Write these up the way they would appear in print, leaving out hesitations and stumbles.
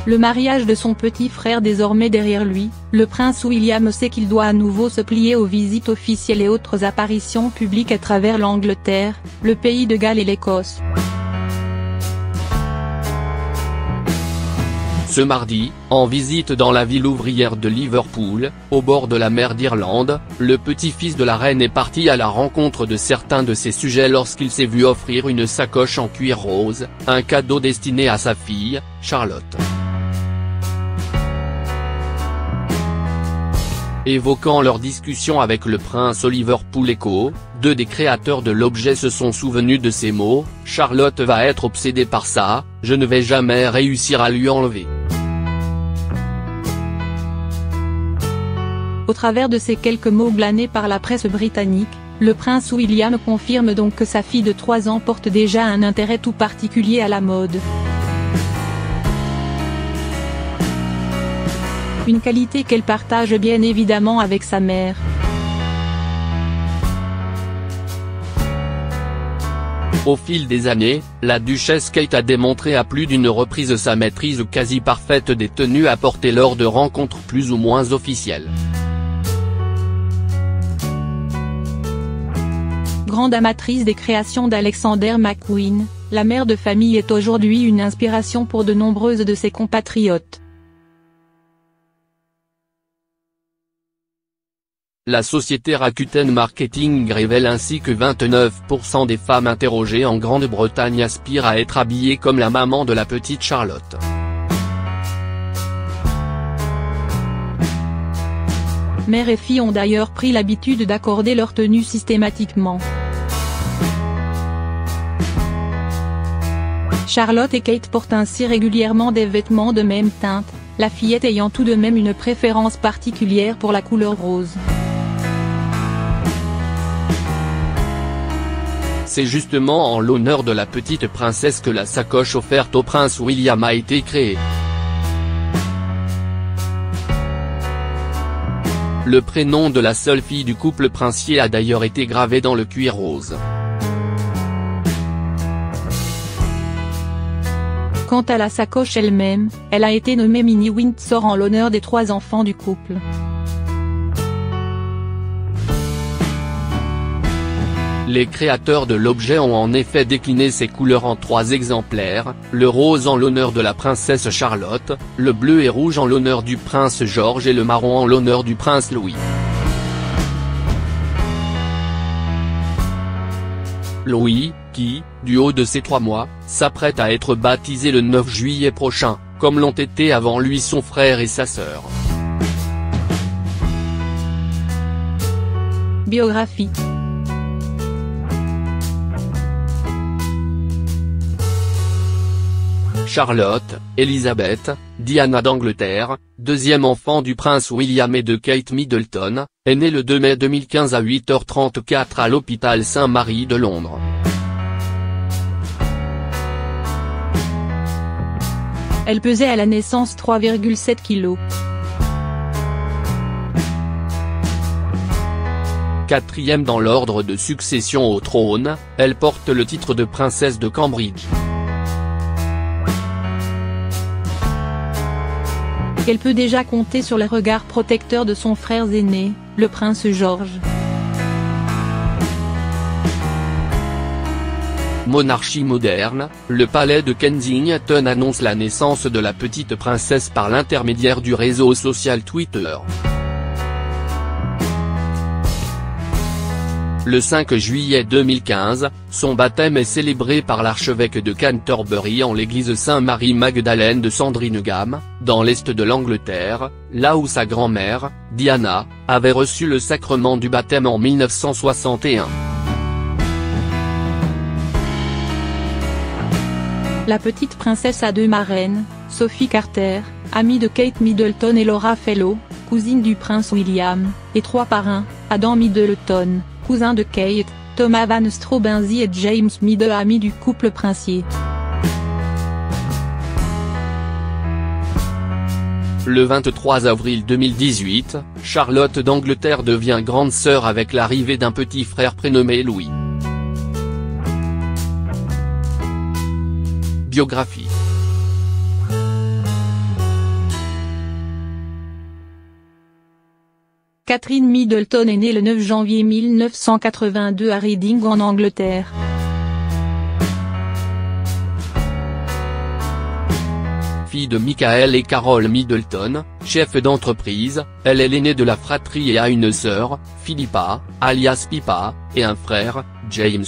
Le mariage de son petit frère désormais derrière lui, le prince William sait qu'il doit à nouveau se plier aux visites officielles et autres apparitions publiques à travers l'Angleterre, le pays de Galles et l'Écosse. Ce mardi, en visite dans la ville ouvrière de Liverpool, au bord de la mer d'Irlande, le petit-fils de la reine est parti à la rencontre de certains de ses sujets lorsqu'il s'est vu offrir une sacoche en cuir rose, un cadeau destiné à sa fille, Charlotte. Évoquant leur discussion avec le prince au Liverpool Echo, deux des créateurs de l'objet se sont souvenus de ces mots: « Charlotte va être obsédée par ça, je ne vais jamais réussir à lui enlever ». Au travers de ces quelques mots glanés par la presse britannique, le prince William confirme donc que sa fille de 3 ans porte déjà un intérêt tout particulier à la mode. Une qualité qu'elle partage bien évidemment avec sa mère. Au fil des années, la duchesse Kate a démontré à plus d'une reprise sa maîtrise quasi parfaite des tenues à porter lors de rencontres plus ou moins officielles. Grande amatrice des créations d'Alexander McQueen, la mère de famille est aujourd'hui une inspiration pour de nombreuses de ses compatriotes. La société Rakuten Marketing révèle ainsi que 29% des femmes interrogées en Grande-Bretagne aspirent à être habillées comme la maman de la petite Charlotte. Mère et fille ont d'ailleurs pris l'habitude d'accorder leur tenue systématiquement. Charlotte et Kate portent ainsi régulièrement des vêtements de même teinte, la fillette ayant tout de même une préférence particulière pour la couleur rose. C'est justement en l'honneur de la petite princesse que la sacoche offerte au prince William a été créée. Le prénom de la seule fille du couple princier a d'ailleurs été gravé dans le cuir rose. Quant à la sacoche elle-même, elle a été nommée Mini Windsor en l'honneur des 3 enfants du couple. Les créateurs de l'objet ont en effet décliné ses couleurs en 3 exemplaires, le rose en l'honneur de la princesse Charlotte, le bleu et rouge en l'honneur du prince George et le marron en l'honneur du prince Louis. Louis, qui, du haut de ses 3 mois, s'apprête à être baptisé le 9 juillet prochain, comme l'ont été avant lui son frère et sa sœur. Biographie. Charlotte, Elizabeth, Diana d'Angleterre, deuxième enfant du prince William et de Kate Middleton, est née le 2 mai 2015 à 8h34 à l'hôpital Saint-Mary de Londres. Elle pesait à la naissance 3,7 kg. Quatrième dans l'ordre de succession au trône, elle porte le titre de princesse de Cambridge. Elle peut déjà compter sur les regards protecteurs de son frère aîné, le prince George. Monarchie moderne, le palais de Kensington annonce la naissance de la petite princesse par l'intermédiaire du réseau social Twitter. Le 5 juillet 2015, son baptême est célébré par l'archevêque de Canterbury en l'église Saint-Marie-Magdalène de Sandringham, dans l'est de l'Angleterre, là où sa grand-mère, Diana, avait reçu le sacrement du baptême en 1961. La petite princesse a 2 marraines, Sophie Carter, amie de Kate Middleton et Laura Fellow, cousine du prince William, et 3 parrains, Adam Middleton, cousin de Kate, Thomas Van Straubenzee et James Middle, ami du couple princier. Le 23 avril 2018, Charlotte d'Angleterre devient grande sœur avec l'arrivée d'un petit frère prénommé Louis. Biographie. Catherine Middleton est née le 9 janvier 1982 à Reading en Angleterre. Fille de Michael et Carol Middleton, chef d'entreprise, elle est l'aînée de la fratrie et a une sœur, Philippa, alias Pippa, et un frère, James.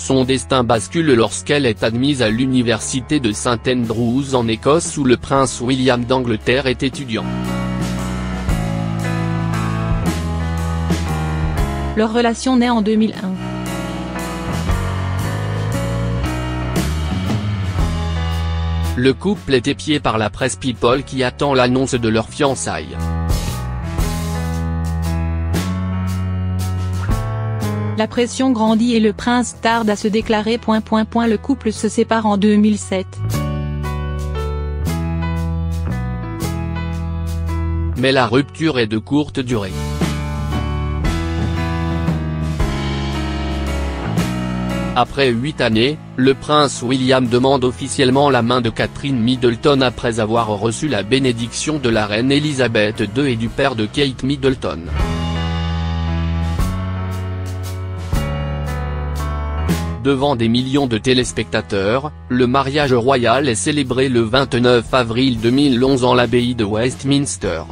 Son destin bascule lorsqu'elle est admise à l'université de St Andrews en Écosse où le prince William d'Angleterre est étudiant. Leur relation naît en 2001. Le couple est épié par la presse People qui attend l'annonce de leur fiançailles. La pression grandit et le prince tarde à se déclarer. Le couple se sépare en 2007. Mais la rupture est de courte durée. Après 8 années, le prince William demande officiellement la main de Catherine Middleton après avoir reçu la bénédiction de la reine Elisabeth II et du père de Kate Middleton. Devant des millions de téléspectateurs, le mariage royal est célébré le 29 avril 2011 en l'abbaye de Westminster.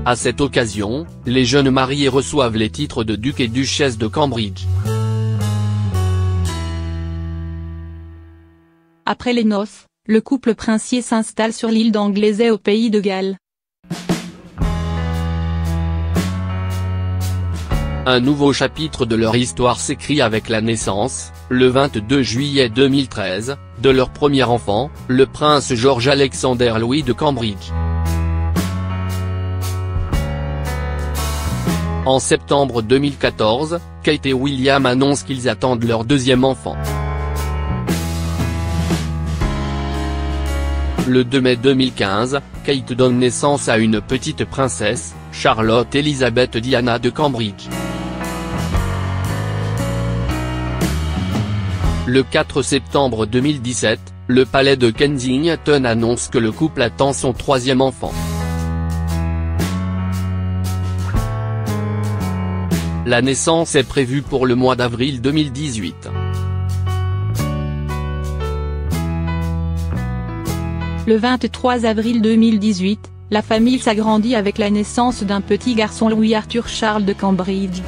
À cette occasion, les jeunes mariés reçoivent les titres de duc et duchesse de Cambridge. Après les noces, le couple princier s'installe sur l'île d'Anglesey au pays de Galles. Un nouveau chapitre de leur histoire s'écrit avec la naissance, le 22 juillet 2013, de leur premier enfant, le prince George Alexander Louis de Cambridge. En septembre 2014, Kate et William annoncent qu'ils attendent leur deuxième enfant. Le 2 mai 2015, Kate donne naissance à une petite princesse, Charlotte Elizabeth Diana de Cambridge. Le 4 septembre 2017, le palais de Kensington annonce que le couple attend son troisième enfant. La naissance est prévue pour le mois d'avril 2018. Le 23 avril 2018, la famille s'agrandit avec la naissance d'un petit garçon Louis Arthur Charles de Cambridge.